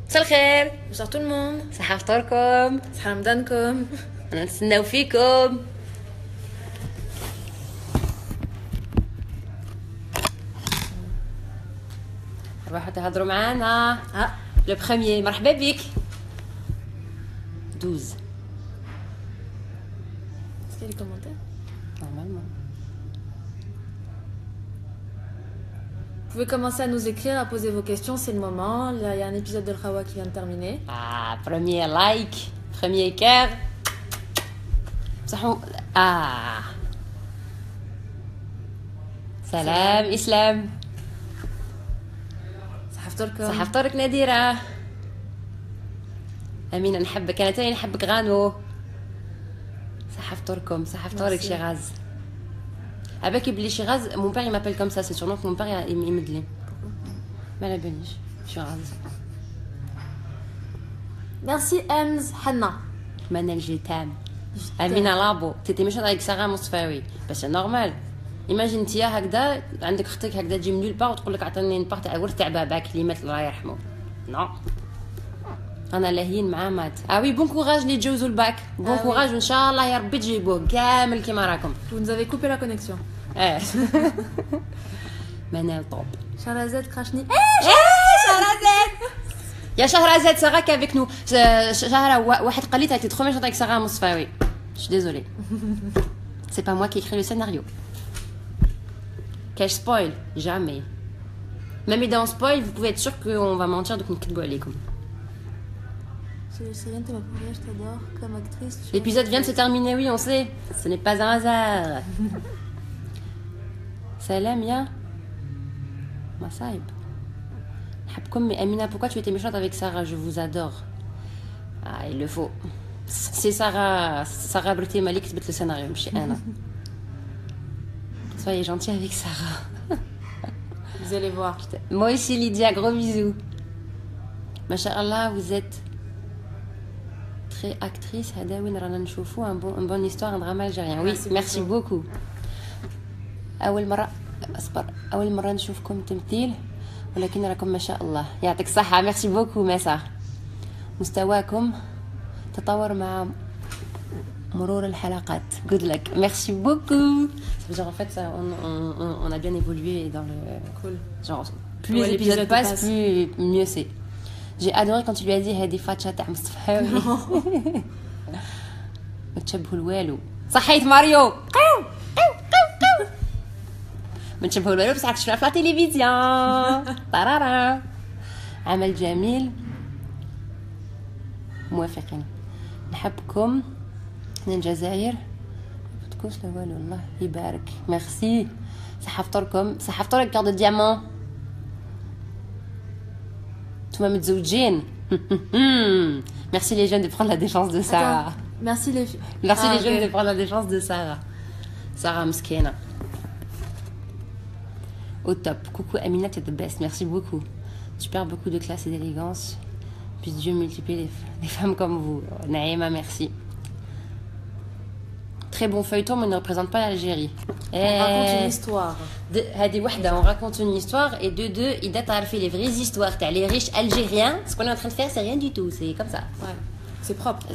مساء الخير. Bonsoir tout le monde. صحة فطوركم. صحة رمضانكم. أنا نتسناو فيكم. روحوا تهضروا معانا. لو بخوميي مرحبا بك. 12. Est-ce qu'il y a des commentaires? Normalement. Vous pouvez commencer à nous écrire, à poser vos questions, c'est le moment. Là, il y a un épisode de L'Khawa qui vient de terminer. Ah, premier like, premier cœur. Ah. سلام إسلام. صحة فطوركم. صحة فطورك نادرة. أمينة نحبك، أنا تاني نحبك غانو. صحة فطوركم، صحة فطورك شيغاز. عباكي بلي شيغاز مون بير مابيل كوم سا، سي سورنون مون بير يمدلي. ما على باليش شيغاز. Merci Ems Hanna. منال جيتام. أمينة لابو، تيتي مش هذاك ساغا مصفاوي، بس نورمال. ايماجين نتيا هكذا عندك اختك هكذا تجي من البا وتقول لك عطيني نبار تاع ورث تاع باباك اللي مات الله يرحمه. نو انا لاهين مع مات. وي بون كوراج اللي تجوزوا الباك، بون كوراج وان شاء الله يا ربي تجيبوه كامل كيما راكم. Vous nous avez coupé la connexion. منال طوب. شهرزاد كراشني. شهرزاد يا شهرزاد ساغاك افيك نو. شهر واحد قال لي تاعتي تخومي شطاك ساغا مصفاوي. Je suis désolée. C'est pas moi qui écris le scénario. Quel spoil? Jamais. Même dans spoil, vous pouvez être sûr qu'on va mentir de Nkidbo Aleikum. Je t'adore comme actrice. L'épisode vient de se terminer, oui, on sait. Ce n'est pas un hasard. Salam, ya. Masaïb. Mais Amina, pourquoi tu étais méchante avec Sarah? Je vous adore. Ah, il le faut. C'est Sarah Bruté Malik qui le scénario, chez Anna. Soyez gentils avec Sarah. Vous allez voir. Moi aussi Lydia, gros bisous. Masha'Allah, vous êtes très actrice. Hadawin Ranan Choufou, une bonne histoire, un drame algérien. Oui, merci beaucoup. أول مرة نشوفكم تمثيل ولكن راكم ما شاء الله. يعطيك الصحة. merci beaucoup Messa. مستواكم تطور مع مرور الحلقات. Good luck. Merci beaucoup. Genre en fait ça, on a bien évolué dans le. Cool. Genre plus l'épisode passe, plus mieux c'est. J'ai adoré quand tu lui as dit هذه فاتشة تاع مصطفى. ما تشبهوا الوالو. صحيت ماريو. ما تشبهوا الوالو بصح تشوفنا في التلفزيون. طرارا. عمل جميل. موافقين. نحبكم. من الجزائر. تكونش لا والو الله يبارك. ميرسي. صحة فطوركم. صحة فطورك كارد ديامون. نتوما متزوجين. Merci les jeunes de prendre la défense de Sarah. Merci les filles. Merci les jeunes de prendre la défense de Sarah. Sarah Mskena. Au top. Coucou Amina, t'es the best. Merci beaucoup. Tu perds beaucoup de classe et d'élégance. Puis Dieu multiplie les femmes comme vous. Naïma, merci. Très bon feuilleton, mais ne représente pas l'Algérie. On raconte une histoire. On raconte une histoire et de deux, il date à faire les vraies histoires. T'as les riches algériens. Ce qu'on est en train de faire, c'est rien du tout. C'est comme ça. Ouais. C'est propre.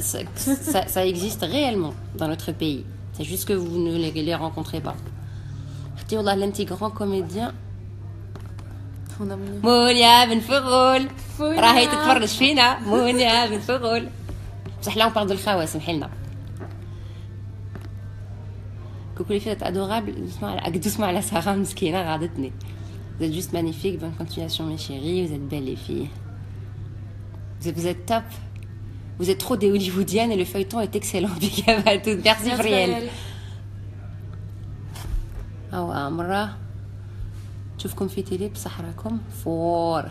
Ça existe réellement dans notre pays. C'est juste que vous ne les rencontrez pas. L'anti grand comédien. Mounia Ben Fouroul. راهي تتفرج فينا. مونيا بن فغول. بصح là on parle de الخاوة سمحيلنا. Coucou les filles, vous êtes adorables. Doucement à la Sarah Mskina, regardez-nous. Vous êtes juste magnifiques. Bonne continuation, mes chéris. Vous êtes belles, les filles. Vous êtes top. Vous êtes trop des hollywoodiennes et le feuilleton est excellent. Merci, Friel. مرة تشوفكم في تيلي بصح راكم فور.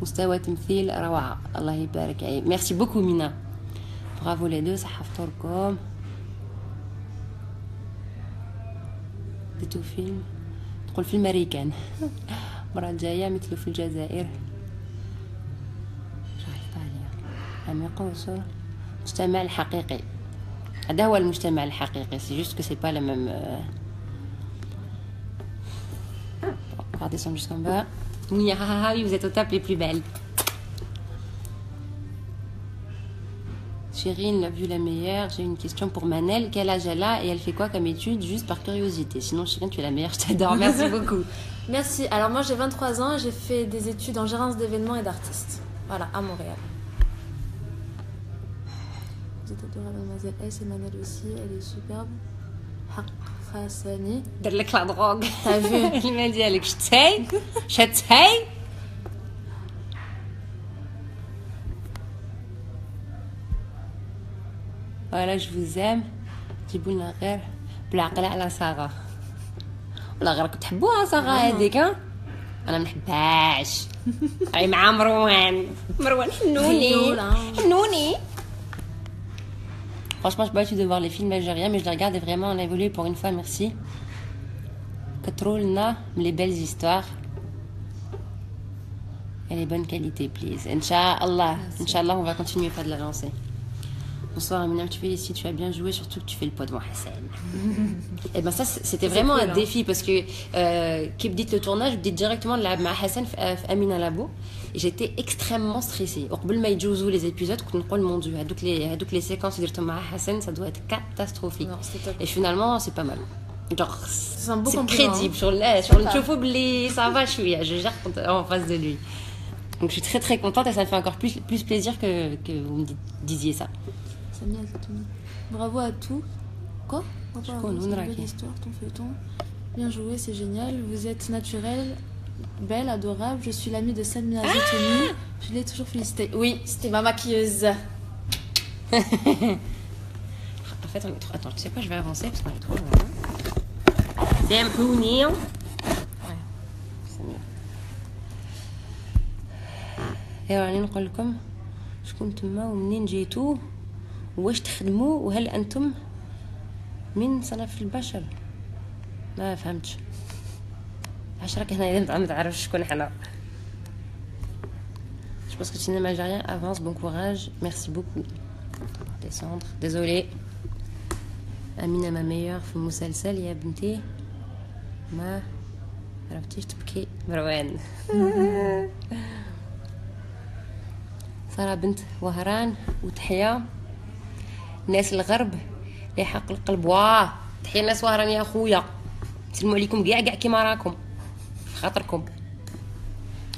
مستوى تمثيل روعة. الله يبارك. Merci beaucoup, Mina. Bravo les deux. صحة فطوركم. ديتو فيلم تقول في الامريكان. المره الجايه مثلو في الجزائر. رايح عليا عميقه وصور. المجتمع الحقيقي هذا هو المجتمع الحقيقي. سي جوست كو سي با لا ميم. Regardez son jusqu'en bas. Oui, vous êtes au top les plus belles. Chérine, la vue la meilleure. J'ai une question pour Manel. Quel âge elle a et elle fait quoi comme étude, juste par curiosité? Sinon, Chérine, tu es la meilleure, je t'adore. Merci beaucoup. Merci. Alors moi j'ai 23 ans et j'ai fait des études en gérance d'événements et d'artistes. Voilà, à Montréal. Vous êtes adorable, mademoiselle S et Manel aussi, elle est superbe. Haq Hassani. دار لك لا دروغ. T'as vu? الكلمة ديالك شتي شتي. Voilà, je vous aime. جيبوا لنا غير بالعقل على صاغة. ولا غير كنت تحبوها صاغة هذيك ها؟ أنا ما نحبهاش. أي مع مروان حنوني حنوني. Franchement, je pas l'habitude de voir les films algériens, mais je les regarde et vraiment on a évolué pour une fois, merci. Katroulna, les belles histoires. Et les bonnes qualités, please. Inch'Allah. Inch'Allah, on va continuer à faire de la lancée. Bonsoir Amina, tu fais ici, tu as bien joué, surtout que tu fais le poids de moi Hassan. Et ben ça c'était vraiment un défi parce que qui me dit le tournage, je dis directement de la Hassan Amina Labo et j'étais extrêmement stressée. قبل ما يجوزوا les épisodes كنت نقول mon dieu هذوك les séquences درتهم مع Hassan ça doit être catastrophique. Non, et finalement c'est pas mal. Genre c'est crédible sur le chauffeur blé, ça va chouïa, je gère en face de lui. Donc je suis très très contente et ça me fait encore plus plaisir que vous me disiez ça. Bravo à tous. Quoi? Bravo à vous, c'est une belle histoire, ton feuilleton. Bien joué, c'est génial. Vous êtes naturelle, belle, adorable. Je suis l'amie de Samia Zetouni. Je l'ai toujours félicitée. Oui, c'était ma maquilleuse. En fait, on est trop... Attends, tu sais quoi, je vais avancer parce qu'on est trop loin. C'est un peu mignon. Ouais, c'est mieux. Et راني نقول لكم شكون تما ومنين جيتو واش تخدموا وهل انتم من صنف البشر. ما فهمتش علاش راك هنا ما تعرفش شكون حنا. Je pense que le cinéma algérien avance, bon courage, merci beaucoup. Descendre, désolé. Amina ma meilleure في المسلسل يا بنتي ما عرفتيش تبكي مروان. سارة بنت وهران وتحية ناس الغرب اللي حق القلب. واه تحية الناس وهران يا خويا، سلموا عليكم كاع كيما راكم في خاطركم.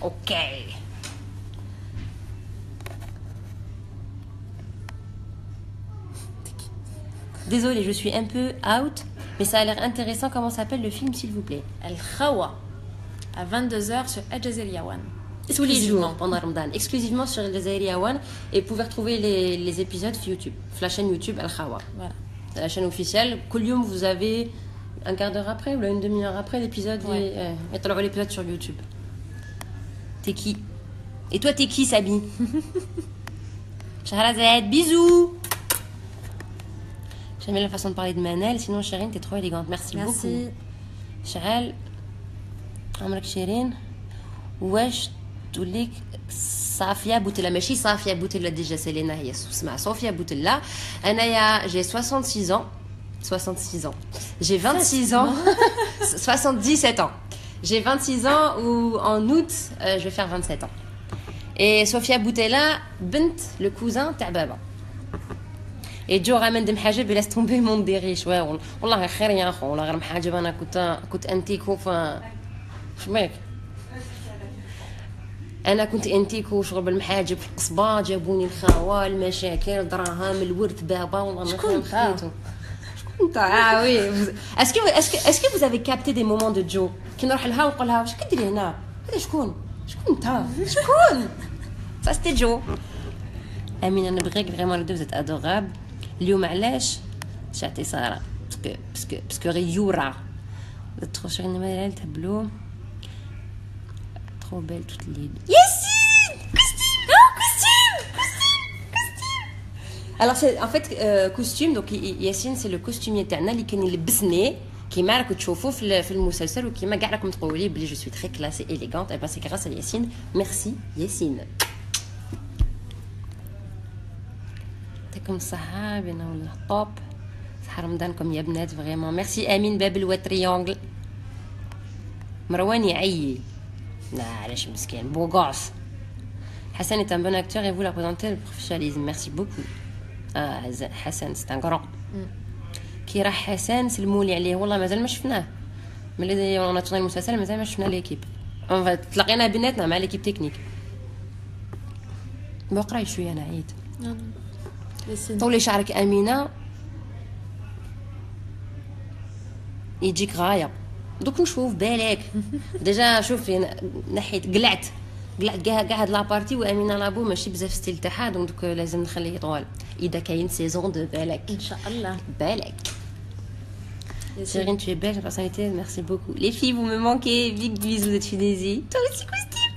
اوكي désolée je suis un peu out mais ça a l'air intéressant. Comment s'appelle le film s'il vous plaît? El Khawa à 22h sur Al Jazeera One. Tous les jours pendant Ramadan, exclusivement sur Al Jazeera One, et vous pouvez retrouver les épisodes sur YouTube, la chaîne YouTube Al Khawa. Voilà. C'est la chaîne officielle. Koulium, vous avez un quart d'heure après ou une demi-heure après l'épisode, et tu l'épisode sur YouTube. T'es qui? Et toi t'es qui Sabi? Shahrazad, bisous. J'aime bien la façon de parler de Manel, sinon Chérine t'es trop élégante, merci beaucoup. Chahal, عمرك شيرين واش توليك صافيه بوتلا ماشي صافيه بوتلا ديجا سالينا هي اسمها صوفيا بوتلا. انايا j'ai 66 ans j'ai 26 ans 77 ans j'ai 26 ans ou en août je vais faire 27 ans. Et Sofia Boutella bint le cousin تاع بابا. Et جو غا مندم حاجب laisse tomber mon dériche. والله خير يا اخو والله غير محاجب. انا كنت انتيكو ف شماك انا كنت انتيكو شغل بالمحاجب في القصبه. جابوني الخاوه المشاكل دراهم الورث بابا والله ما فهمت خيتو. شكون انت؟ وي اسكو vous avez capté des moments de جو كي نروح لها ونقول لها واش كديري هنا؟ هذا شكون انت؟ شكون؟ ça c'était جو. امين انا بغيك فريمون لو زيت ادورابل. اليوم علاش شعتي ساره باسكو غيورا trop sur une mail tableau trop belle toute les Yacine costume. Alors c'est en fait costume. donc Yacine c'est le costumier تاعنا اللي كان يلبسني كيما راكم تشوفوا في المسلسل وكيما كاع راكم تقولوا لي بلي je suis très classe et élégante. et ben c'est grâce à Yacine. merci Yacine. يعطيكم الصحة بينا ولا طوب. صحة رمضانكم يا بنات فريمون. ميرسي امين باب الواتريونغل. مروان يعيي لا علاش مسكين بوغوس. Hassan est un bon acteur et vous la représentez le professionnalisme. Merci beaucoup. حسن سي ان غران كي راح حسن سلموا لي عليه والله مازال ما شفناه ملي انا تطلع المسلسل مازال ما شفنا ليكيب تلاقينا بيناتنا مع ليكيب تكنيك بقراي شويه انا عييت طولي شعرك امينه يجيك غايه دوك نشوف بالك ديجا شوفي نحيت قلعت كاع هاد لابارتي وامينه لابو ماشي بزاف ستيل تاعها دونك لازم نخليه طوال اذا كاين سيزون دو بالك ان شاء الله بالك Cyrine, tu es belle, la personnalité, merci beaucoup. Les filles, vous me manquez. Big bisous de Tunisie. Toi aussi, Coustime.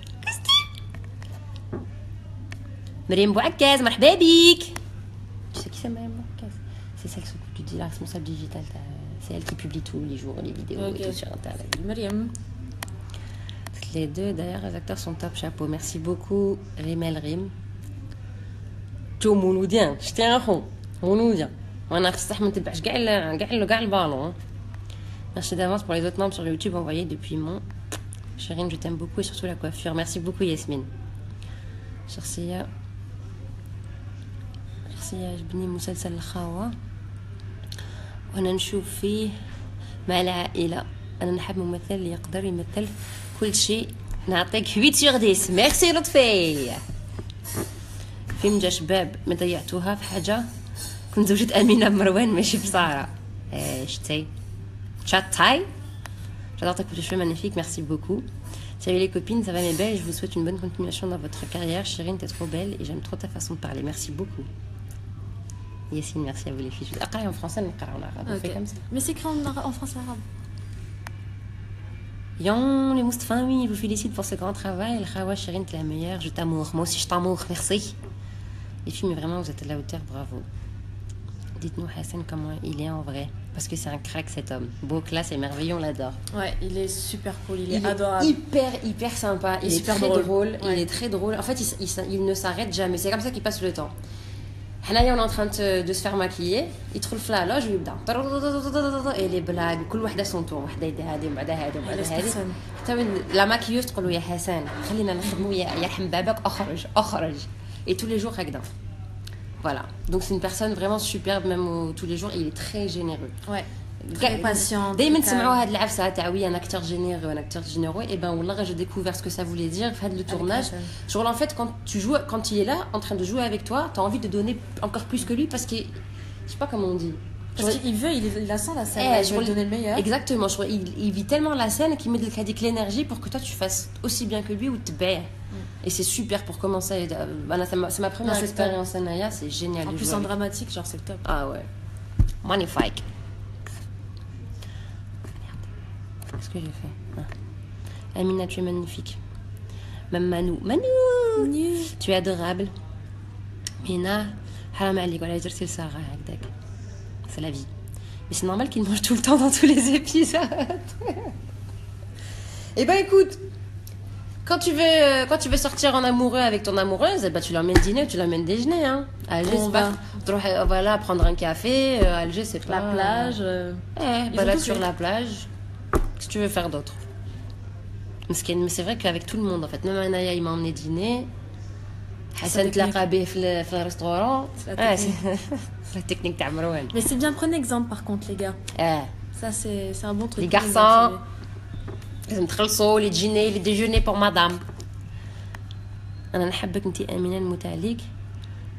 Mariam Bouakaz, مرحبا بك. Tu sais qui c'est Mariam Bouakaz? C'est celle qui s'occupe du la responsable digitale. C'est elle qui publie tous les jours les vidéos et tout sur internet. Mariam. Les deux, d'ailleurs, les acteurs sont top, chapeau. Merci beaucoup, Rimel Rim. تو مولودين شتي اخو مولودين وانا بصح ما نتبعش كاع le ballon. Merci d'avance pour les autres membres sur YouTube envoyés depuis mon Chérine, je t'aime beaucoup et surtout la coiffure. Merci beaucoup Yasmine. شخصية عجبني مسلسل الخاوة وانا نشوف فيه مع العائلة. انا نحب ممثل اللي يقدر يمثل كل شيء. نعطيك 8 sur 10. ميرسي لطفي. فيلم جا شباب ما ضيعتوها في حاجة. كنت زوجة أمينة بمروان ماشي بسارة. شتي Chat-tai. J'adore ta coupe de cheveux magnifique, merci beaucoup. Salut les copines, ça va mes belles, je vous souhaite une bonne continuation dans votre carrière. Chérine, t'es trop belle et j'aime trop ta façon de parler, merci beaucoup. Yassine, merci à vous les filles. Je vais en français, mais en arabe, on fait comme ça. Mais c'est écrit en français arabe. Yon, les Moustapha, oui, je vous félicite pour ce grand travail. El Khawa, Chérine, t'es la meilleure, je t'amour. Moi aussi, je t'amour, merci. Les filles, mais vraiment, vous êtes à la hauteur, bravo. Dites-nous, Hassan, comment il est en vrai. Parce que c'est un crack cet homme. Beau, classe et merveilleux, on l'adore. Ouais, il est super cool, il est adorable. Hyper sympa, il est très drôle. Il est très drôle. En fait, il ne s'arrête jamais. C'est comme ça qu'il passe le temps. حنايا on est en train de se faire maquiller. يدخل في لا لوج ويبدا et les blagues كل وحده son tour. وحده يدير هذه وبعدها هذه وبعدها هذه. حتى لا ماكيوز تقول له يا حسن خلينا نخدموا يرحم بابك اخرج. Et tous les jours هكذا. Voilà, donc c'est une personne vraiment superbe, même tous les jours, il est très généreux. Ouais, très patient. دايما تسمعوا هاد العفسه تاع وي ان acteur généreux, un acteur généreux, et ben والله j'ai découvert ce que ça voulait dire في هاد le tournage. Genre en fait quand il est là en train de jouer avec toi, tu as envie de donner encore plus que lui parce que je sais pas comment on dit. Parce qu'il veut, il la sent la scène, il veut donner le meilleur. Exactement, il vit tellement la scène qu'il met de l'énergie pour que toi tu fasses aussi bien que lui ou te baies. Et c'est super pour commencer. C'est ma première expérience à Naya, c'est génial. En plus en dramatique, genre c'est le top. Ah ouais, magnifique. Qu'est-ce que j'ai fait Amina, tu es magnifique. Même Manu, tu es adorable. Mina, haram alik, voilà, dire c'est le Sarah, c'est la vie. Mais c'est normal qu'il mange tout le temps dans tous les épisodes. Eh ben écoute, quand tu veux sortir en amoureux avec ton amoureuse, eh ben tu l'emmènes dîner, tu l'emmènes déjeuner, hein. Alger, c'est pas voilà, prendre un café, Alger c'est pas la plage. Balade sur la plage. Qu'est-ce que tu veux faire d'autre? Mais c'est vrai qu'avec tout le monde en fait, même Anaya il m'a emmené dîner. Hassan تلاقى به في الرestaurant. C'est la technique تاع مروان. Mais c'est bien, prenez exemple par contre les gars. Ça c'est un bon truc. Les garçons لازم تخلصوا لي تجيني لي ديجوني بور مدام. انا نحبك انت امينه نموت عليك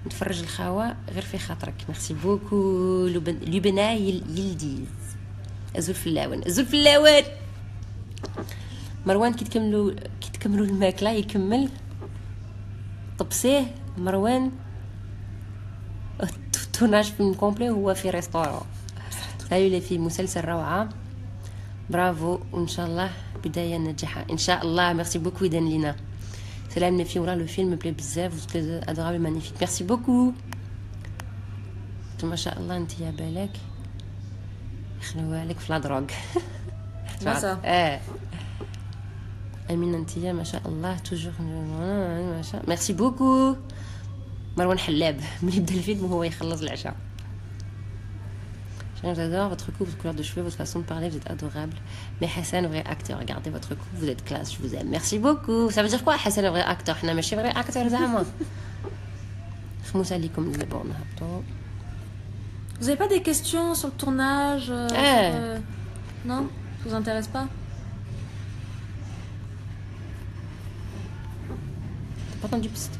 نتفرج الخاوه غير في خاطرك. ميرسي بوكو لبنى يلديز ازول فلاوان مروان كي تكملوا الماكله يكمل طبسيه مروان التوناج فيلم كومبلي هو في ريستوران. سالو لي في مسلسل روعه برافو وان شاء الله بدايه ناجحه ان شاء الله. ميرسي بوكو دان لينا سلام لي في ورا لو فيلم بلاي بزاف و ادورابل مانيفيك. ميرسي بوكو ما شاء الله انت يا بالك يخلوها لك في لا دروغ امين انت يا ما شاء الله توجور ما شاء. ميرسي بوكو مروان حلاب ملي يبدا الفيلم وهو يخلص العشاء. J'adore votre coupe, votre couleur de cheveux, votre façon de parler, vous êtes adorable. Mais Hassan, vrai acteur, regardez votre coupe, vous êtes classe, je vous aime. Merci beaucoup. Ça veut dire quoi Hassan, vrai acteur? حنا ماشي vrai acteur زعما. خموس عليكم اللي بون هبطوا. Vous avez pas des questions sur le tournage Non, ça vous intéresse pas? T'as pas entendu psst.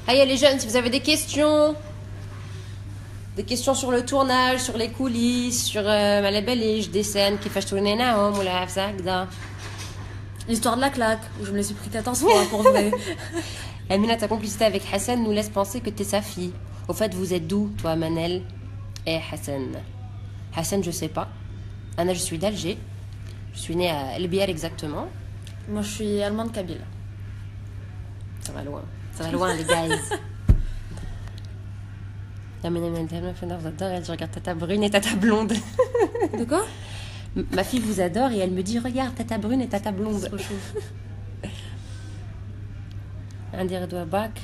Allez les jeunes, si vous avez des questions sur le tournage, sur les coulisses, sur la belige, des scènes, كيفاش tournéناهم ولا عفسة هكذا. L'histoire de la claque, où je me laisse pris 14 fois pour vrai. Amina, ta complicité avec Hassan nous laisse penser que t'es sa fille. Au fait, vous êtes d'où, toi, Manel et Hassan? Hassan, je sais pas. Anna, je suis d'Alger. Je suis née à El Biar exactement. Moi, je suis allemande kabyle. Ça va loin. Ça va loin, les guys. Amina, je regarde Tata Brune et Tata Blonde. De quoi? Ma fille vous adore et elle me dit regarde Tata Brune et Tata Blonde. C'est trop chou. عندي غدوة باك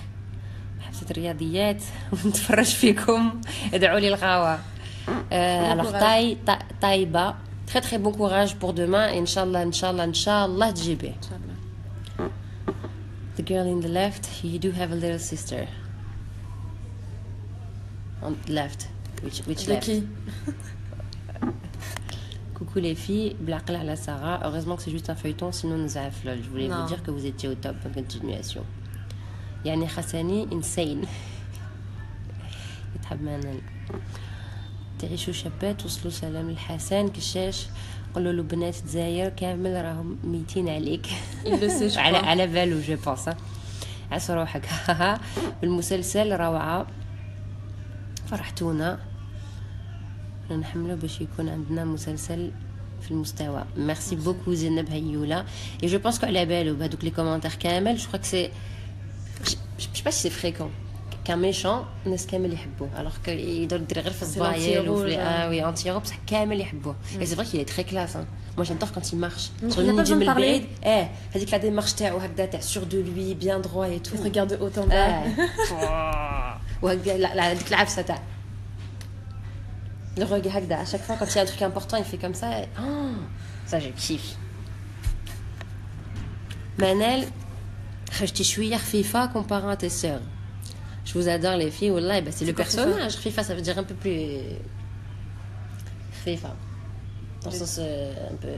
حبسة الرياضيات ونتفرج فيكم ادعوا لي الغاوة. Alors Taïba, très très bon courage pour demain et Inch'Allah تجيبيه. The girl in the left, you do have a little sister. On left, which left? Qui? Coucou les filles, blaqla la Sarah. Heureusement que c'est juste un feuilleton, sinon nous avons flol. Je voulais vous dire que vous étiez au top en continuation. يعني خساني insane. يتحب منال. تعيشوا شابات وصلوا سلام الحسن كشاش قولوا له بنات دزاير كامل راهم ميتين عليك. على بالو جو بونس. عسى روحك. المسلسل روعة. فرحتونا. نحمله باش يكون عندنا مسلسل في المستوى. ميرسي بوكو زينب هيولا. Et je pense qu'elle a belle بهذوك les commentaires كامل. Je crois que c'est je sais pas si c'est fréquent qu'un méchant الناس كامل يحبوه alors que يدير غير في الزبايل وفي oui anti-Europe بصح كامل يحبوه. Et c'est vrai qu'il est très classe hein. Moi j'adore quand il marche. Il n'a pas besoin de parler. هذيك la démarche تاعو هكذا تاع sûr de lui bien droit et tout. Il regarde de haut en bas. وهكذا هذيك العفسه تاع le regard هكذا. À chaque fois quand il y a un truc important il fait comme ça. Ça je kiffe. Manel, خرجتي شويه خفيفه comparant à tes sœurs. Je vous adore les filles والله. Bah c'est le personnage خفيفه, ça veut dire un peu plus خفيفه dans le sens un peu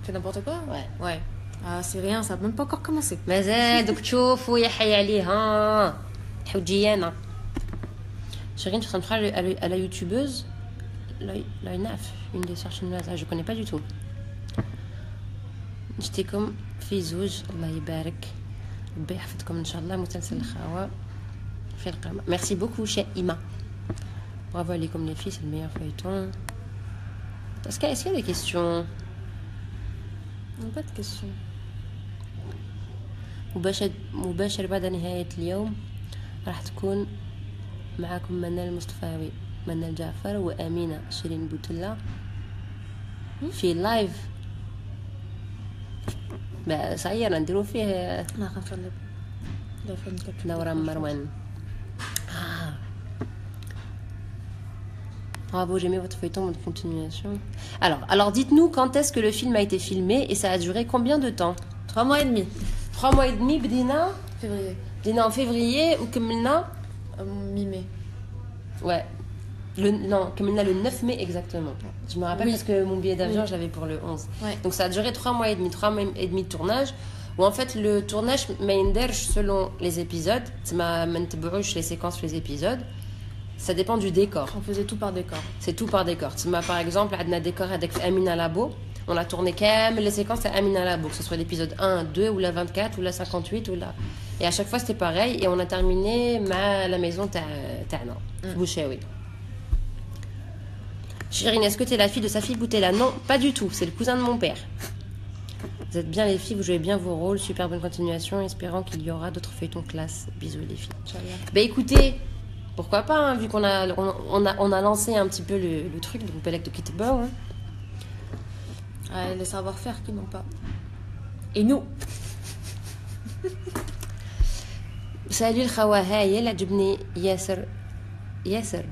Fais n'importe quoi. ouais. Ah c'est rien, ça a même pas encore commencé. مازال دوك تشوفوا يا حي عليها حوجيانا. Chérine, tu es en train de faire à la youtubeuse Lainaf, une des sœurs chinoises. Je connais pas du tout. J'étais comme Fizouj, Allah يبارك. ربي يحفظكم إن شاء الله. مسلسل الخاوة في القمة. Merci beaucoup Shaima. Bravo عليكم les filles, c'est le meilleur feuilleton. Est-ce qu'il y a des questions? Pas de questions. مباشر بعد نهاية اليوم راح تكون معكم منال المصطفاوي, منال جعفر وأمينة شيرين بوتلا في لايف. بقى صغير نديرو فيه. لا غنفر نورا مروان. Bravo, j'ai aimé votre feuilleton de continuation. Alors dites-nous quand est-ce que le film a été filmé et ça a duré combien de temps? 3 mois et demi. 3 mois et demi بدينا Février. بدينا en février وكملنا Mi-mai. Ouais. كملنا le 9 mai exactement. Je me rappelle parce que mon billet d'avion, je l'avais pour le 11. Ouais. Donc ça a duré 3 mois et demi de tournage. Où en fait le tournage ما يندرش selon les épisodes. ما نتبعوش les séquences les épisodes. Ça dépend du décor. On faisait tout par décor. C'est tout par décor. Par exemple, عندنا décor avec Amina Labo. On a tourné كامل les séquences à Amina Labo, que ce soit l'épisode 1, 2 ou la 24 ou la 58 ou la... Et à chaque fois c'était pareil et on a terminé la maison تاعنا Bouchaoui. Chérine, est-ce que tu es la fille de sa fille Boutella? Non, pas du tout, c'est le cousin de mon père. Vous êtes bien les filles, vous jouez bien vos rôles, super bonne continuation, espérant qu'il y aura d'autres feuilletons classe. Bisous les filles. Bah écoutez, pourquoi pas, hein, vu qu'on a lancé un petit peu le truc, donc Pelec de Kitebao. Hein. Les savoir-faire qui n'ont pas. Et nous. Salut le Khawa هايل, عجبني ياسر.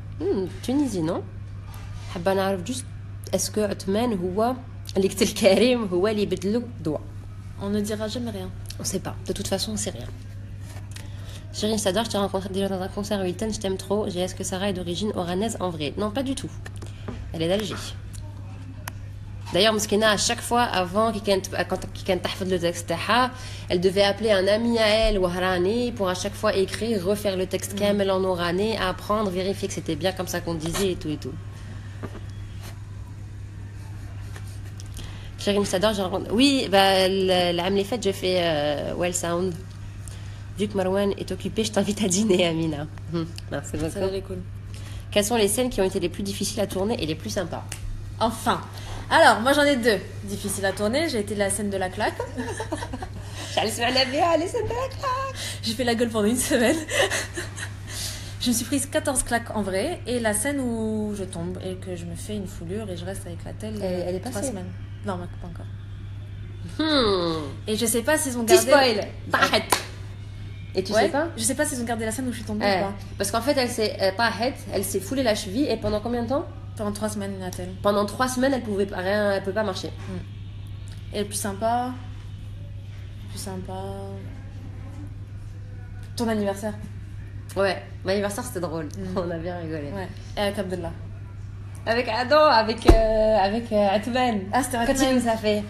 Tunisie non? حابة نعرف juste est-ce que عثمان هو اللي قتل كريم هو اللي بدلو ضوء. On ne dira jamais rien. On sait pas. De toute façon, on sait rien. Chérie, j'adore, je t'ai rencontré déjà dans un concert à Hilton, je t'aime trop. Est-ce que Sarah est d'origine oranaise en vrai? Non, pas du tout. Elle est d'Alger. D'ailleurs, Mskina, à chaque fois, avant qu'elle تحفظ le texte, elle devait appeler un ami à elle, Wahrani, pour à chaque fois écrire, refaire le texte kamel en orané, apprendre, vérifier que c'était bien comme ça qu'on disait et tout et tout. Chérie, j'adore, j'ai rencontré... Oui, bah, l'année faite, j'ai fait Well Sound. Vu que Marwan est occupé, je t'invite à dîner, Amina. Merci beaucoup. Ça va être cool. Quelles sont les scènes qui ont été les plus difficiles à tourner et les plus sympas? Enfin. Alors, moi j'en ai 2 difficiles à tourner. J'ai été la scène de la claque. J'allais sur la bien, les scènes de la claque. J'ai fait la gueule pendant une semaine. Je me suis prise 14 claques en vrai. Et la scène où je tombe et que je me fais une foulure et je reste avec la telle elle est 3 passée. semaines. Non, pas encore. Et je sais pas s'ils ont Petit gardé... spoil. T'arrêtes. Et tu sais pas? Je sais pas s'ils ont gardé la scène où je suis tombée ou pas. Parce qu'en fait, elle s'est foulée la cheville et pendant combien de temps? Pendant 3 semaines, Nathalie. Pendant 3 semaines, elle pouvait pas marcher. Et le plus sympa... Ton anniversaire. Ouais, mon anniversaire c'était drôle. On a bien rigolé. Ouais. Et avec Abdallah. Avec Atman. Ah, c'était Quand il nous a fait.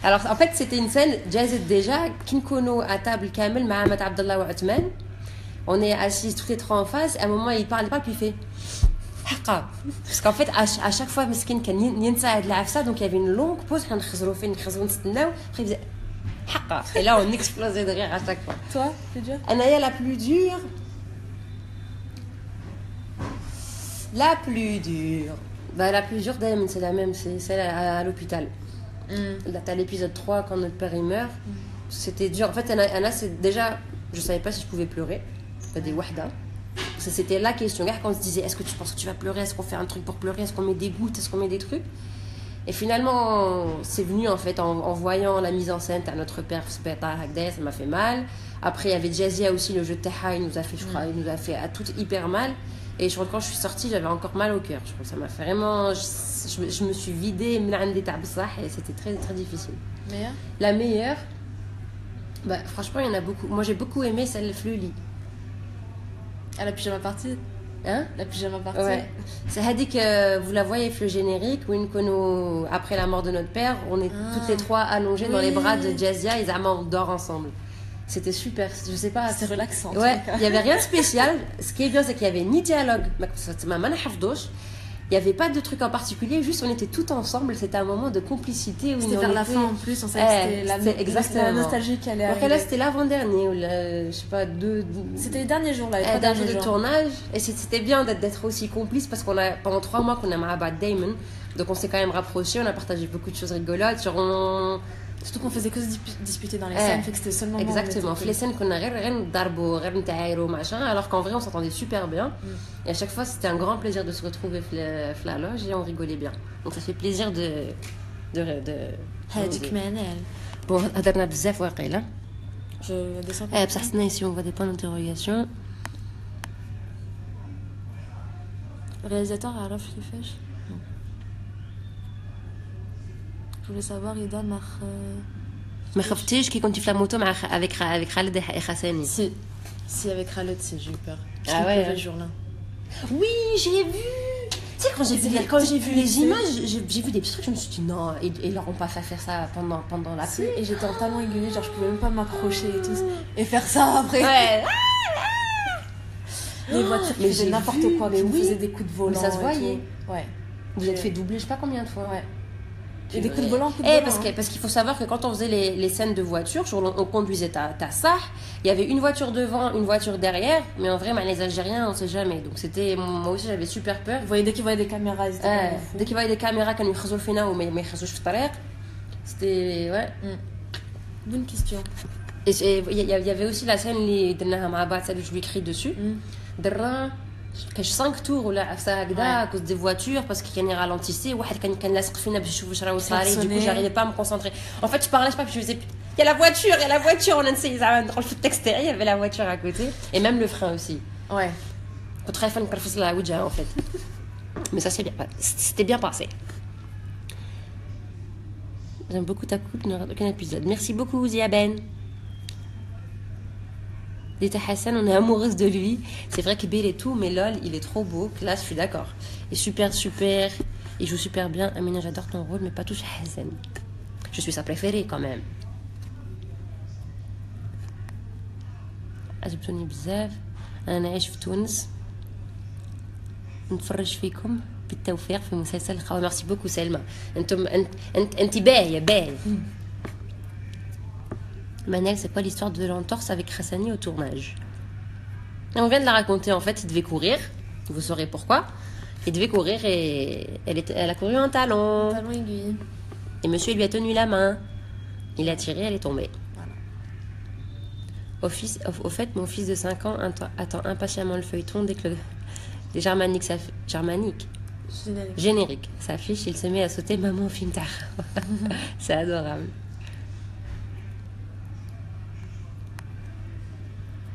Alors en fait, c'était une scène jazz déjà. Kinkono à table Kamel, Mahamat Abdallah ou Atman. On est assis tous les trois en face. À un moment, il parle, puis il fait. Parce qu'en fait, à chaque fois, Meskin كان ينسى هاد العفسه, donc il y avait une longue pause, حنا نخزروا فين نخزروا نستناو, après il faisait حقا. Et là, on explosait de rire à chaque fois. Toi, plus dur? Anaya, la plus dure. Bah, la plus dure d'elle, c'est la même, c'est celle à l'hôpital. Là, t'as l'épisode 3 quand notre père il meurt. C'était dur. En fait, Anna, c'est déjà, je savais pas si je pouvais pleurer. Des wahda. C'était la question. Quand on se disait, est-ce que tu penses que tu vas pleurer? Est-ce qu'on fait un truc pour pleurer? Est-ce qu'on met des gouttes? Est-ce qu'on met des trucs? Et finalement, c'est venu en fait en voyant la mise en scène à notre père, ça m'a fait mal. Après, il y avait Jazia aussi, le jeu de Taha, il nous a fait, je crois, il nous a fait à tout hyper mal. Et je crois que quand je suis sortie, j'avais encore mal au cœur. Je crois que ça m'a fait vraiment. Je me suis vidée, et c'était très très difficile. Meilleure? La meilleure, bah, franchement, il y en a beaucoup. Moi, j'ai beaucoup aimé celle de Fluli. À la pyjama party? Hein? La pyjama party? Ouais. C'est Hadi que vous la voyez, le générique, où après la mort de notre père, on est toutes les trois allongées dans les bras de Jazia et Zama, on dort ensemble. C'était super, je sais pas. C'est relaxant. Ouais, il n'y avait rien de spécial. Ce qui est bien, c'est qu'il n'y avait ni dialogue. Il n'y avait pas de truc en particulier, juste on était tout ensemble. C'était un moment de complicité. C'était vers la fin en plus, on savait que c'était la nostalgie qui allait arriver. Donc là, c'était l'avant-dernier, ou je sais pas, c'était les derniers jours, là, les 3 derniers derniers jours de tournage. Et c'était bien d'être aussi complice parce qu'on a, pendant 3 mois qu'on a Mahabad Damon. Donc on s'est quand même rapprochés, on a partagé beaucoup de choses rigolotes. Surtout qu'on faisait que se disputer dans les scènes, fait que c'était seulement. Exactement, les scènes qu'on a alors qu'en vrai on s'entendait super bien. Et à chaque fois c'était un grand plaisir de se retrouver la loge et on rigolait bien. Donc ça fait plaisir de bon, هضرنا بزاف واقيلا. Je descends. بصح حنا ici on voit des points d'interrogation. Le réalisateur a عرف كيفاش. Je voulais savoir, Ida, ما خفتيش كي كنتي في la moto avec Khaled et Hassani? Si, avec Khaled, j'ai eu peur. Ah ouais, le jour-là. Oui, j'ai vu. Tu sais, quand j'ai vu les images, j'ai vu des petits trucs, je me suis dit non, ils leur ont pas fait faire ça pendant la pluie. Et j'étais en talons aiguillés, genre je pouvais même pas m'accrocher et tout. Et faire ça après. Ouais. Les voitures qui faisaient n'importe quoi, mais qui faisaient des coups de volant. Mais ça se voyait. Ouais. Vous êtes fait doubler, je sais pas combien de fois. Ouais. Et des coups de volant, parce qu'il faut savoir que quand on faisait les scènes de voiture, on conduisait ta Sah, il y avait une voiture devant, une voiture derrière, mais en vrai, les Algériens, on sait jamais. Donc c'était, moi aussi j'avais super peur. Vous voyez, dès qu'ils voyaient des caméras, ils étaient dès qu'ils voyaient des caméras, quand ils khazou le fina ou mais khazou le tariq, c'était, ouais. Bonne question. Et il y avait aussi la scène اللي درناها مع بعض, celle où je lui crie dessus. درنا كاش 5 tours ولا عفسه هكذا كوز دي فواتور باسكو كان رالونتيسي واحد كان لاصق فينا باش نشوف واش راه صاري ديكو جاري با me concentrer. En fait je parlais pas, je faisais il y a la voiture on نسي زعما ندخل في التكست تاعي, il y avait la voiture à côté et même le frein aussi. Ouais. كنت خايفه نكرفس لها وجهها en fait. Mais ça c'était bien passé. J'aime beaucoup ta coupe, aucun épisode. Merci beaucoup Ziaben. L'état Hassan, on est amoureuse de lui. C'est vrai qu'il est tout, mais lol, il est trop beau. Là, je suis d'accord. Il est super, super. Il joue super bien. Amina, j'adore ton rôle, mais pas touche Hassan. Je suis sa préférée quand même. عجبتوني بزاف. أنا نعيش في تونس. نتفرج فيكم بالتوفيق في مسلسل الخوة. ميرسي بوكو سلمى. انت باهية باهية. Manel, c'est quoi l'histoire de l'entorse avec Hassani au tournage? On vient de la raconter, en fait, il devait courir, vous saurez pourquoi. Il devait courir et elle a couru un talon. Un talon aiguille. Et monsieur lui a tenu la main. Il a tiré, elle est tombée. Voilà. Au fait, mon fils de 5 ans attend impatiemment le feuilleton dès que les germaniques générique s'affiche, il se met à sauter maman film tard. C'est adorable.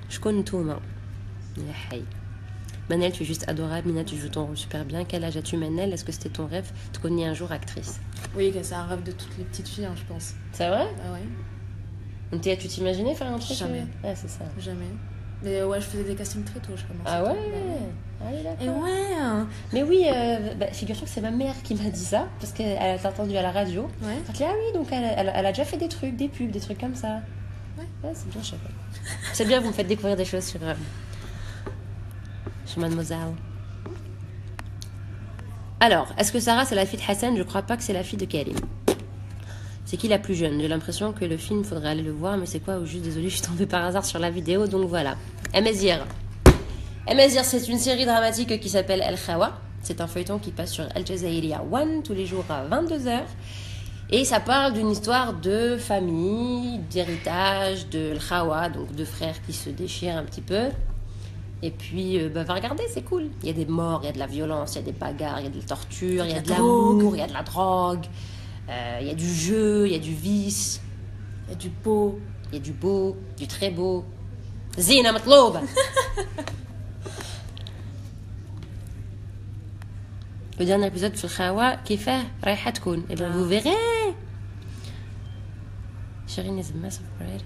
Je connais tout, moi. Manel, tu es juste adorable. Mina, tu joues ton rôle super bien. Quel âge as-tu, Manel? Est-ce que c'était ton rêve de connaître un jour actrice? Oui, c'est un rêve de toutes les petites filles, hein, je pense. C'est vrai? Ah ouais. Donc, tu t'imaginais faire un truc? Jamais. Ouais, c'est ça. Jamais. Mais ouais, je faisais des castings très tôt, je commençais. Ah ouais? Allez, d'accord. Et ouais. Mais oui, figure-toi que c'est ma mère qui m'a dit ça, parce qu'elle t'a entendu à la radio. Ouais. Elle dit, ah oui, donc elle a déjà fait des trucs, des pubs, des trucs comme ça. Ouais. C'est bien, je sais pas. C'est bien, vous me faites découvrir des choses sur Mademoiselle. Alors, est-ce que Sarah c'est la fille de Hassan? Je crois pas que c'est la fille de Karim. C'est qui la plus jeune? J'ai l'impression que le film, faudrait aller le voir, mais c'est quoi? Ou juste, désolée, je suis tombée par hasard sur la vidéo, donc voilà. Amazir. Amazir, c'est une série dramatique qui s'appelle El Khawa. C'est un feuilleton qui passe sur Al Jazeera One tous les jours à 22h. Et ça parle d'une histoire de famille, d'héritage, de El Khawa, donc deux frères qui se déchirent un petit peu. Et puis, va regarder, c'est cool. Il y a des morts, il y a de la violence, il y a des bagarres, il y a de la torture, il y a de l'amour, il y a de la drogue, il y a du jeu, il y a du vice, il y a du beau, il y a du beau, du très beau. Zina matlouba. Le dernier épisode sur Khawa, qui fait Raiha Tkoun. Et bien, vous verrez. Chérine is a massive pride.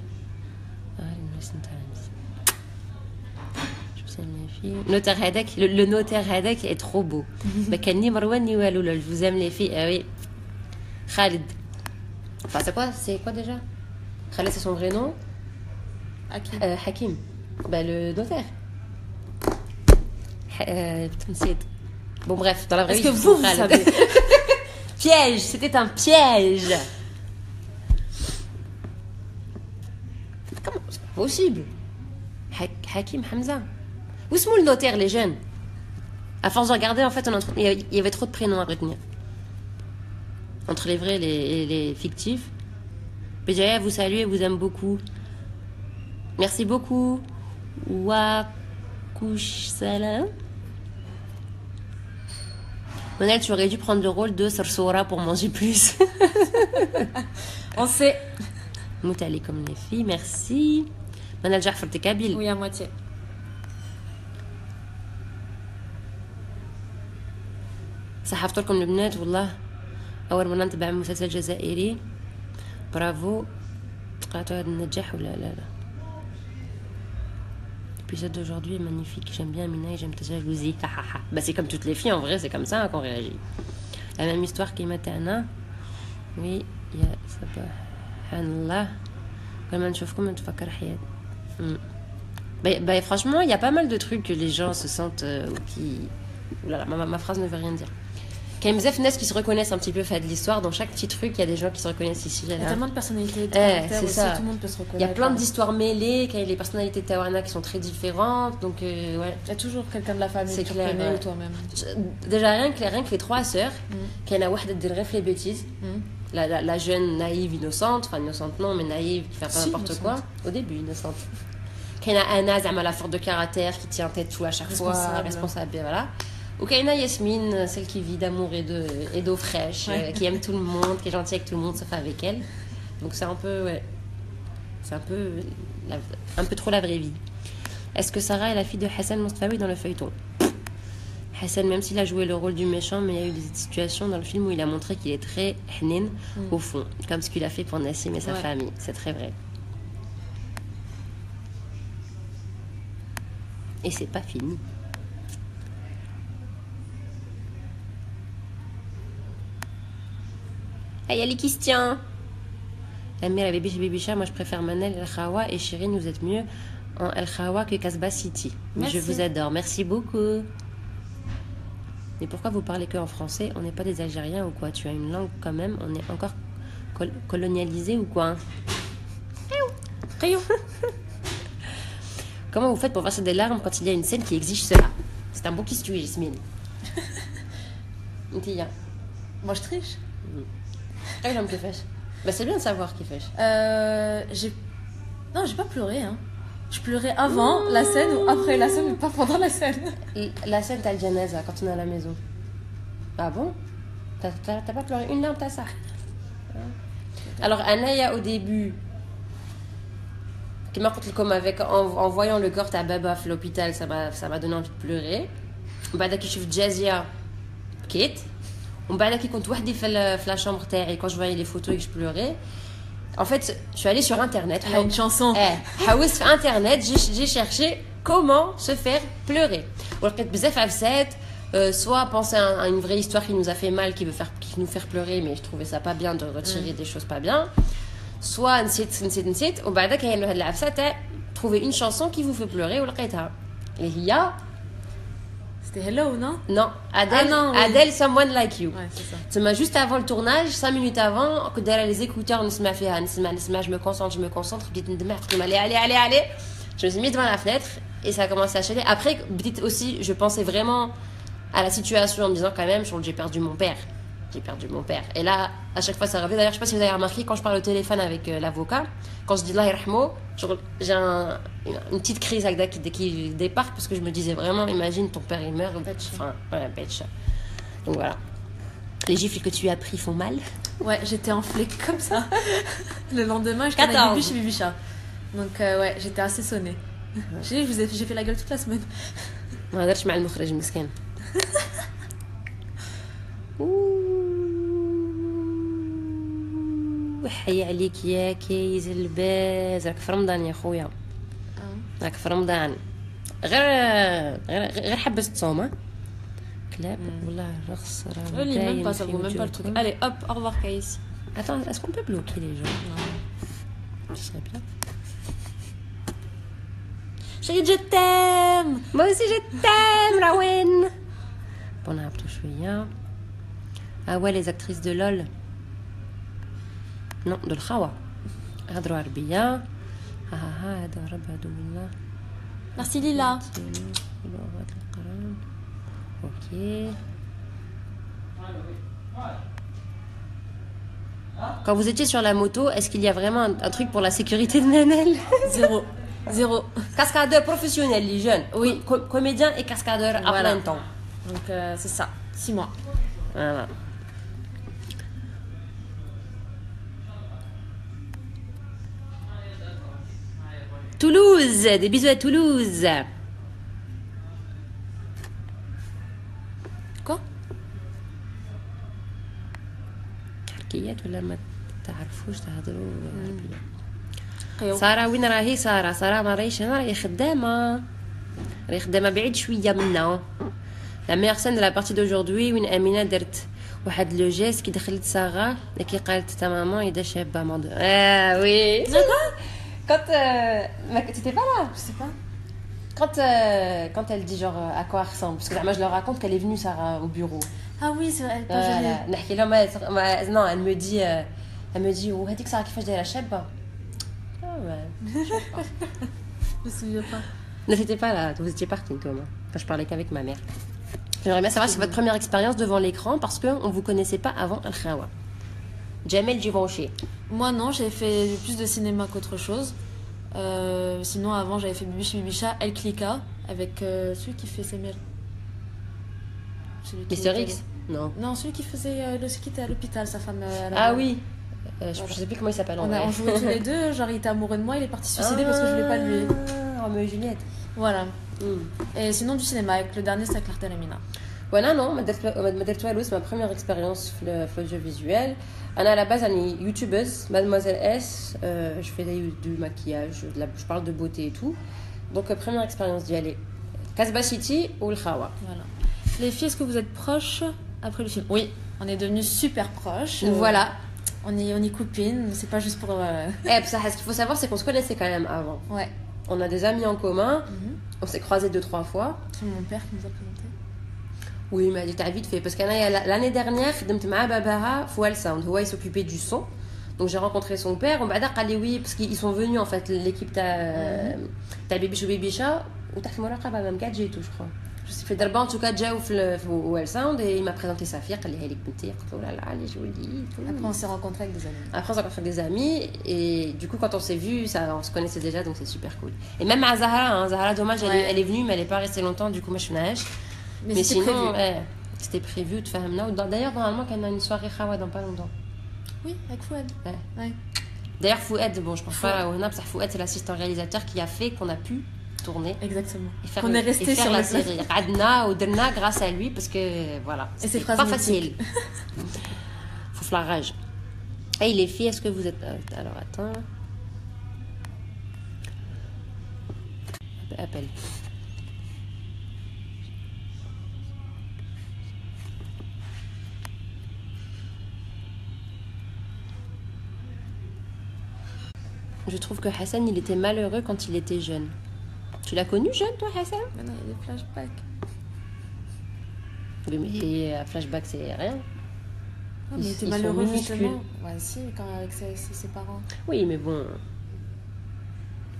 Notaire Hadek, le notaire Hadek est trop beau. Bakani Marwan ni Waloula, je vous aime les filles. Ah oui. Khalid. Enfin, c'est quoi déjà? Khalid, c'est son vrai nom. Hakim. Bah, le notaire. Bon, bref, dans la vraie vie. Est-ce que vous savez? Piège, c'était un piège. Comment? C'est pas possible. Hakim Hamza. Où sont le notaire, les jeunes? À force de regarder, en fait, il y avait trop de prénoms à retenir. Entre les vrais et les fictifs. Béjaïa vous salue et vous aime beaucoup. Merci beaucoup. Wakouch salam. Manel, tu aurais dû prendre le rôle de Sarsora pour manger plus. On sait. Moutali comme les filles, merci. Manel Jaffer, t'es kabyle? Oui, à moitié. صحفت لكم البنات والله اول مره نتبع مسلسل جزائري برافو قرأتوا هذا النجاح ولا لا l'épisode d'aujourd'hui est magnifique, j'aime bien Amina et j'aime ta jalousie. Bah c'est comme toutes les filles en vrai, c'est comme ça qu'on réagit. La même histoire qu'Imatana. Oui, il y a subhanallah كل ما نشوفكم نتفكر حياتي. Bah franchement, il y a pas mal de trucs que les gens se sentent qui oulala, ma phrase ne veut rien dire. KMZF Nes qui se reconnaissent un petit peu fait de l'histoire. Dans chaque petit truc, il y a des gens qui se reconnaissent ici. Il y a tellement de personnalités, de caractères aussi, ça. Tout le monde peut se reconnaître. Il y a plein d'histoires mêlées, il y a les personnalités de Tawana qui sont très différentes. Donc, ouais. Il y a toujours quelqu'un de la famille c'est que tu clair, connais ouais. ou toi-même. Déjà, rien que les trois sœurs, qu'il y en a une qui fait les bêtises. La jeune naïve, innocente, enfin innocente non, mais naïve, qui fait pas n'importe quoi. Au début, innocente. Qu'il y en a Anna, elle a force de caractère, qui tient tête tout à chaque fois, responsable, et voilà. Ou Kaina Yasmine, celle qui vit d'amour et d'eau fraîche, qui aime tout le monde, qui est gentille avec tout le monde sauf avec elle. Donc c'est un peu, ouais, c'est un peu trop la vraie vie. Est-ce que Sarah est la fille de Hassan Mostafawi dans le feuilleton? Hassan, même s'il a joué le rôle du méchant, mais il y a eu des situations dans le film où il a montré qu'il est très hnin au fond, comme ce qu'il a fait pour Nassim et sa famille. C'est très vrai. Et c'est pas fini. Ah, il y a les questions. Amir et Bibicha, moi je préfère Manel El Khawa et Chirine, vous êtes mieux en El Khawa que Casbah City. Mais je vous adore, merci beaucoup. Mais pourquoi vous parlez que en français? On n'est pas des Algériens ou quoi? Tu as une langue quand même, on est encore colonialisé ou quoi? Comment vous faites pour verser des larmes quand il y a une scène qui exige cela? C'est un beau question, Jasmine. Moi je triche. Bah, c'est bien de savoir qui fait. Non, j'ai pas pleuré. Hein. Je pleurais avant la scène ou après la scène, mais pas pendant la scène. La scène, t'as le janaza quand on est à la maison. Ah bon? T'as pas pleuré une larme, t'as ça? Alors, Anaya, au début, qui m'a raconté comme en voyant le corps à Baba à l'hôpital, ça m'a donné envie de pleurer. بعد كي شفت جازية بكيت ومن بعد كي كنت وحدي في la chambre تاعي quand je voyais les photos et que je pleurais. En fait, je suis allée sur internet. Elle a une chanson. حاولت sur internet, j'ai cherché comment se faire pleurer. ولقيت بزاف عفسات. Soit penser à une vraie histoire qui nous a fait mal, qui nous faire pleurer, mais je trouvais ça pas bien de retirer des choses pas bien. Soit نسيت وبعد كاين هاد العفسه تاع trouver une chanson qui vous fait pleurer ولقيتها اللي هي C'était Hello, non? Non, Adèle, non, oui. Adèle, Someone Like You. Ouais, c'est ça. Tu m'as juste avant le tournage, 5 minutes avant, que derrière les écouteurs, je me concentre, allez. Je me suis mis devant la fenêtre et ça a commencé à chialer. Après, aussi, je pensais vraiment à la situation en me disant quand même, j'ai perdu mon père. Et là, à chaque fois, ça revient. D'ailleurs, je sais pas si vous avez remarqué, quand je parle au téléphone avec l'avocat, quand je dis Allah yarhamo, j'ai une petite crise qui débarque parce que je me disais vraiment, imagine ton père il meurt. Enfin, voilà, bitch. Donc voilà. Les gifles que tu as pris font mal. Ouais, j'étais enflée comme ça. Le lendemain, je connais Bibi chez Bibicha. Donc ouais, j'étais assez sonnée. J'ai fait la gueule toute la semaine. ما قدرتش مع المخرج مسكين. وحي عليك يا كيز الباز، راك في رمضان يا خويا. راك في رمضان. غير حبست تصوم. كلاب والله رخص راه même pas, ça vaut même pas le truc. Allez, hop, au revoir Caïs. Attends, est-ce qu'on peut bloquer les gens? Ce serait bien. Chérie, je t'aime. Moi aussi je t'aime, Rawen. Bon, on a un peu chouïa. Ah ouais, les actrices de LOL. Non, de الخوا هضروا عربية. هذا رب عدو الله. Merci Lila. Ok. Quand vous étiez sur la moto, est-ce qu'il y a vraiment un truc pour la sécurité de Manel? Zéro. Cascadeur professionnel, les jeunes. Oui, comédien et cascadeur à plein temps. Donc c'est ça, 6 mois. Voilà. Toulouse, des bisous à Toulouse. Quoi? حركيات ولا ما تعرفوش تهضروا عربية؟ سارة وين راهي؟ سارة ما راهيش هنا، راهي خدامة بعيد شوية منا. La meilleure scène de la partie d'aujourd'hui وين أمينة درت واحد لو جيست كي دخلت سارة كي قالت تا مامان إذا شابة ماضي. oui. Quand tu t'étais pas là? Je sais pas. Quand elle dit genre à quoi elle ressemble, parce que moi je leur raconte qu'elle est venue Sarah au bureau. Ah oui, c'est vrai. Non, elle me dit وهذيك سارة كيفاش دايره شابة. Ah ouais. Je me souviens pas. Ne t'étais pas là, vous étiez partie toi. Enfin, je parlais qu'avec ma mère. J'aimerais bien savoir si c'est votre première expérience devant l'écran parce qu'on ne vous connaissait pas avant Al Khawa. Jamel Givenchy. Moi non, j'ai fait plus de cinéma qu'autre chose. Sinon avant j'avais fait Bibi chez Bibicha, El Clica avec celui qui fait Semel. Mister X? Non. Non, celui qui faisait celui qui était à l'hôpital, sa femme. Ah oui. Je sais plus comment il s'appelle en vrai. On jouait tous les deux, genre il était amoureux de moi, il est parti se suicider parce que je voulais pas de lui. Roméo et Juliette. Voilà. Et sinon du cinéma, avec le dernier c'était Clartel et Mina. وانا نو ما درت والو. C'est ma première expérience في l'audiovisuel. À la base أنا youtubeuse, Mademoiselle S. Je fais du maquillage, je parle de beauté et tout. Donc première expérience d'y aller. كازباشيتي والخاوه. Voilà. Les filles, est-ce que vous êtes proches après le film? Oui, on est devenus super proches. Voilà. On est copines, c'est pas juste pour. Ce qu'il faut savoir, c'est qu'on se connaissait quand même avant. Ouais. On a des amis en commun. On s'est croisés 2-3 fois. C'est mon père qui nous a présenté. Oui, mais il était vite fait. Parce que l'année dernière, Fouel Sound, il s'occupait du son. Donc j'ai rencontré son père. On m'a dit oui, parce qu'ils sont venus en fait, l'équipe t'as Baby Bibicha, ou t'as fait Moraka, même 4G et tout, je crois. Je sais fait d'abord en tout cas, Jao Fouel Sound, et il m'a présenté sa fille, elle est petite, oh là là, elle est jolie. Après, on s'est rencontrés avec des amis. Après, on s'est rencontrés avec des amis, et du coup, quand on s'est vus, on se connaissait déjà, donc c'est super cool. Et même à Zahra, Zahra, dommage, elle est venue, mais elle n'est pas restée longtemps, du coup, moi je suis nage. Mais sinon, c'était prévu de faire. D'ailleurs, normalement, qu'on a une soirée Khawa dans pas longtemps. Oui, avec Fouad. Ouais. D'ailleurs, Fouad, bon, je pense pas au Nab, Fouad, c'est l'assistant réalisateur qui a fait qu'on a pu tourner. Exactement. On est resté sur la série. Adna ou Derna grâce à lui, parce que voilà. Et c'est pas facile. Faut flarage. Hey, les filles, est-ce que vous êtes. Alors, attends. Appelle. Je trouve que Hassan, il était malheureux quand il était jeune. Tu l'as connu jeune, toi, Hassan? Non, il y a des flashbacks. Oui, mais flashback, c'est rien. Non, mais il était malheureux, justement. Ouais, si, quand avec ses parents. Oui, mais bon...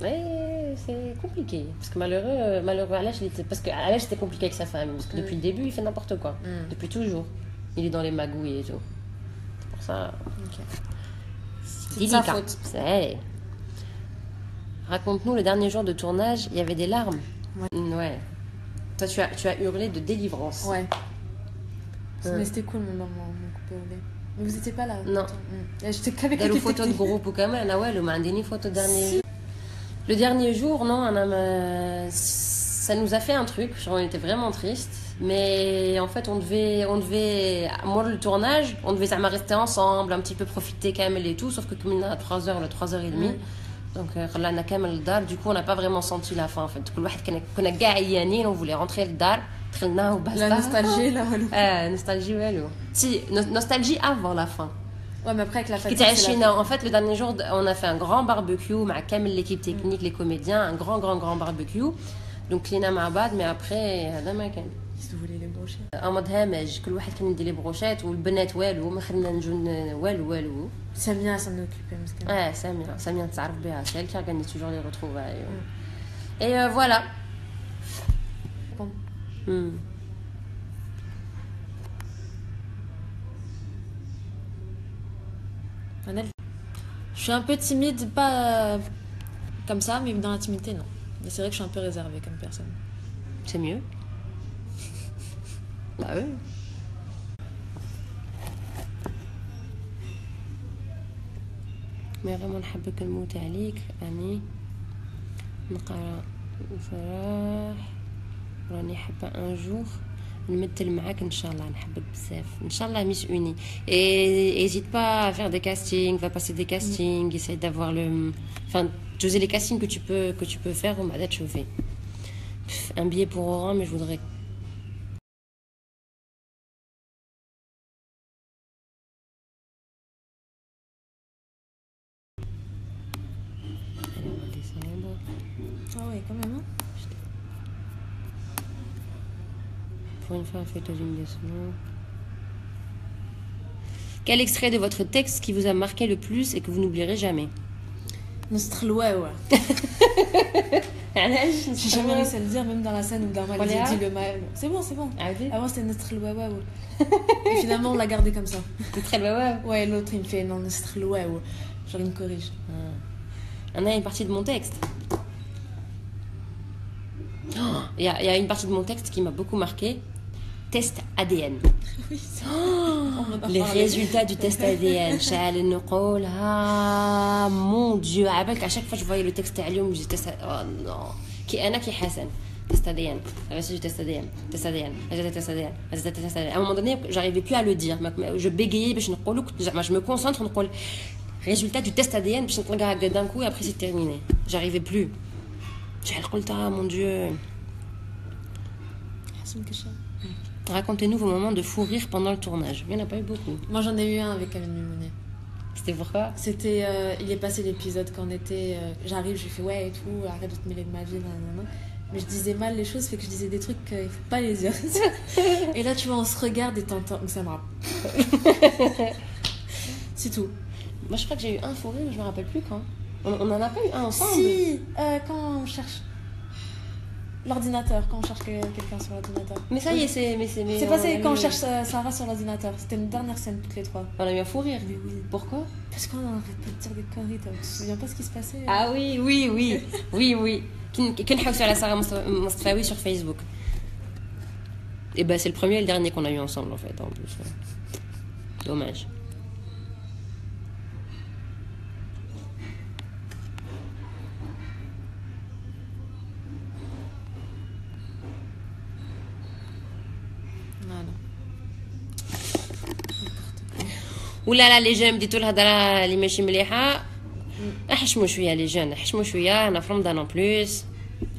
Ouais, c'est compliqué. Parce que malheureux à l'âge, parce qu'à l'âge, c'était compliqué avec sa famille. Parce que depuis le début, il fait n'importe quoi. Depuis toujours. Il est dans les magouilles et tout. C'est pour ça... Ok. C'est sa faute. Raconte-nous, le dernier jour de tournage, il y avait des larmes. Ouais. Toi, tu as hurlé de délivrance. Ouais. Mais c'était cool, mon coupé au lait. Mais vous n'étiez pas là? Non. J'étais qu'avec les photos de groupe ou quand même. Ouais, le photo dernier jour. Le dernier jour, non, ça nous a fait un truc. On était vraiment tristes. Mais en fait, on devait, moi, le tournage, on devait rester ensemble, un petit peu profiter quand même et tout. Sauf que comme il y a 3h30. Donc, du coup, on n'a pas vraiment senti la fin. En fait, on voulait rentrer le dar. La nostalgie, là. Nostalgie, ouais. Si, nostalgie avant la fin. Ouais, mais après, avec la fatigue. En fait, le dernier jour, on a fait un grand barbecue, avec l'équipe technique, les comédiens, un grand barbecue. Donc, Lina Mabad, mais après, Si vous voulez les brochettes. En mode هامج كل واحد كان يدير لي بروشات والبنات والو ما خلينا نجون والو Samia s'en occupait مسكينه. Samia تعرف بها c'est elle qui organise toujours les retrouvailles et voilà. Je suis un peu timide, pas comme ça, mais dans l'intimité, non. Mais c'est vrai que je suis un peu réservée comme personne. C'est mieux. Bah oui. Mais vraiment نحبك نموت عليك أني نقرأ فرح راني حابة un jour نمثل معاك إن شاء الله نحبك بزاف إن شاء الله Miss Uni et n'hésite pas à faire des castings, va passer des castings, essaye d'avoir choisis les castings que tu peux faire وبعدها تشوفي un billet pour Oran mais je voudrais Ah ouais, quand même. Pour une fois, faites une descente. Quel extrait de votre texte qui vous a marqué le plus et que vous n'oublierez jamais? Nostalgie. J'ai jamais réussi à le dire, même dans la scène où Darma lui a dit le mal. C'est bon. Avant c'était Nostalgie. Et finalement on l'a gardé comme ça. Nostalgie. Ouais, l'autre il me fait non, Nostalgie. Genre il me corrige. On a une partie de mon texte. Il y a une partie de mon texte qui m'a beaucoup marqué. Test ADN. Oui, les résultats du test ADN. Mon Dieu, à chaque fois je voyais le texte ADN, je disais oh non. Qui Hassan. Test ADN. Résultat du test ADN. Test ADN. Test ADN. Test ADN. À un moment donné, j'arrivais plus à le dire. Je bégayais, je me concentre, on résultat du test ADN, puis je regarde d'un coup et après c'est terminé. J'arrivais plus. J'ai le mon Dieu. Racontez-nous vos moments de fou rire pendant le tournage. Il n'y en a pas eu beaucoup. Moi, j'en ai eu un avec Amine Mimonet. C'était pourquoi? C'était... il est passé l'épisode quand on était... j'arrive, je lui fais ouais et tout, arrête de te mêler de ma vie, nanana. Mais je disais mal les choses, fait que je disais des trucs qu'il ne faut pas les dire. Et là, tu vois, on se regarde et t'entends... Donc ça me rappelle. C'est tout. Moi, je crois que j'ai eu un fou rire, mais je me rappelle plus quand. On en a pas eu un ensemble? Si, quand on cherche l'ordinateur, quand on cherche quelqu'un sur l'ordinateur. Mais ça y est, c'est passé quand on cherche Sarah sur l'ordinateur. C'était une dernière scène, toutes les trois. On a eu un fou rire. Mais oui. Pourquoi? Parce qu'on n'arrête pas de dire des conneries. Tu te souviens pas ce qui se passait? Ah oui. Qu'on sur la Sarah Mostafawi sur Facebook. Et ben c'est le premier et le dernier qu'on a eu ensemble en fait, en plus. Dommage. ولا لا لي جون بديتو الهضره اللي ماشي مليحه احشموا شويه لي جون احشموا شويه انا في رمضان ان بلوس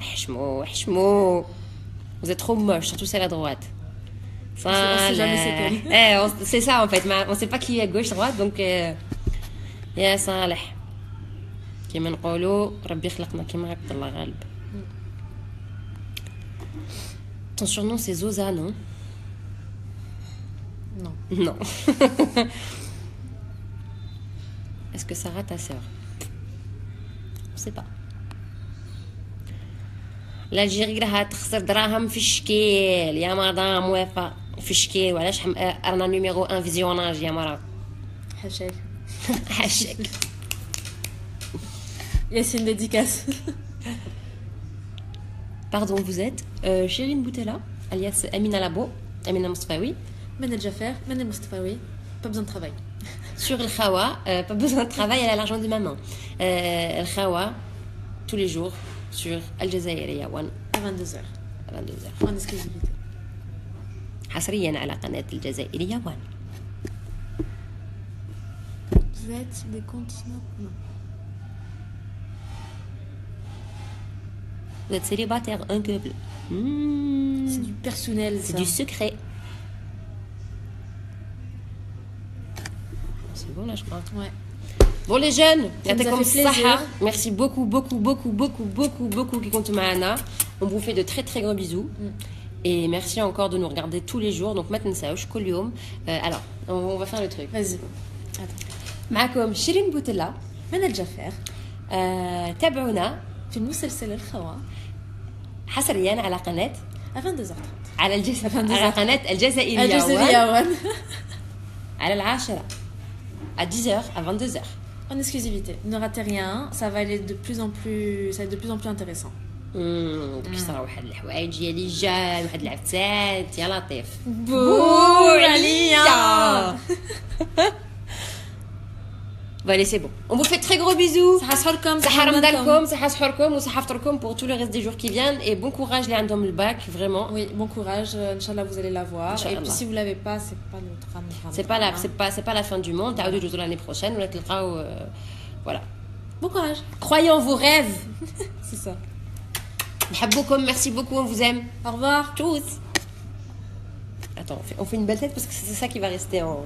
احشموا vous êtes trop moche surtout celle à droite c'est ça en fait on sait pas qui est à gauche droite donc يا صالح كيما نقولوا ربي خلقنا كيما هكا الله غالب. Ton surnom c'est Zoza, non? Non. Est-ce que Sarah ta sœur? On sait pas. l'Algérie راها تخسر دراهم في الشكيل يا مدام موافقة في الشكيل وعلاش رانا نيميرو 1 فيزيوناج يا مرا حاشاك Yassine dédicace. Pardon, vous êtes Chérine Boutella alias Amina Labo, Amina Mostafawi. Mena Jaffer, Mena Mostafawi, pas besoin de travail. Sur le Khawa, pas besoin de travail, elle a l'argent de maman. Le Khawa, tous les jours, sur Al Jazairiya One. À 22h. À 22h. En exclusivité. حصريا على قناة الجزائرية One. Vous êtes des comptes non. Vous êtes célibataire, un couple. C'est du personnel, c'est du secret. C'est bon là, je crois. Ouais. Bon les jeunes, merci beaucoup qui comptent معنا. On vous fait de très très gros bisous. Et merci encore de nous regarder tous les jours. Donc maintenant ça كل يوم. Alors, on va faire le truc. Vas-y. Attends. معكم شيرين بوتلا. منى الجفار. تابعونا في المسلسل الخوا. حصريا على قناة 22h30 على قناة الجزائرية 1 على 10 à 10h à 22h en exclusivité. Ne ratez rien, ça va être de plus en plus intéressant. كيصرا واحد الحوايج اللي جاي واحد العفسات يا لطيف بور عليا. Voilà, c'est bon. On vous fait très gros bisous. صحة رمضانكم صحة سحوركم وصحة فطوركم pour tous le reste des jours qui viennent et bon courage les عندهم le bac vraiment. Oui, bon courage. Inch'Allah vous allez l'avoir. Et puis si vous l'avez pas, c'est pas le drame. C'est pas la fin du monde. تعودوا تجوا l'année prochaine ولا تلقاو voilà. Bon courage. Croyez en vos rêves. C'est ça. نحبوكم, merci beaucoup, on vous aime. Au revoir tous. Attends, on fait une belle tête parce que c'est ça qui va rester en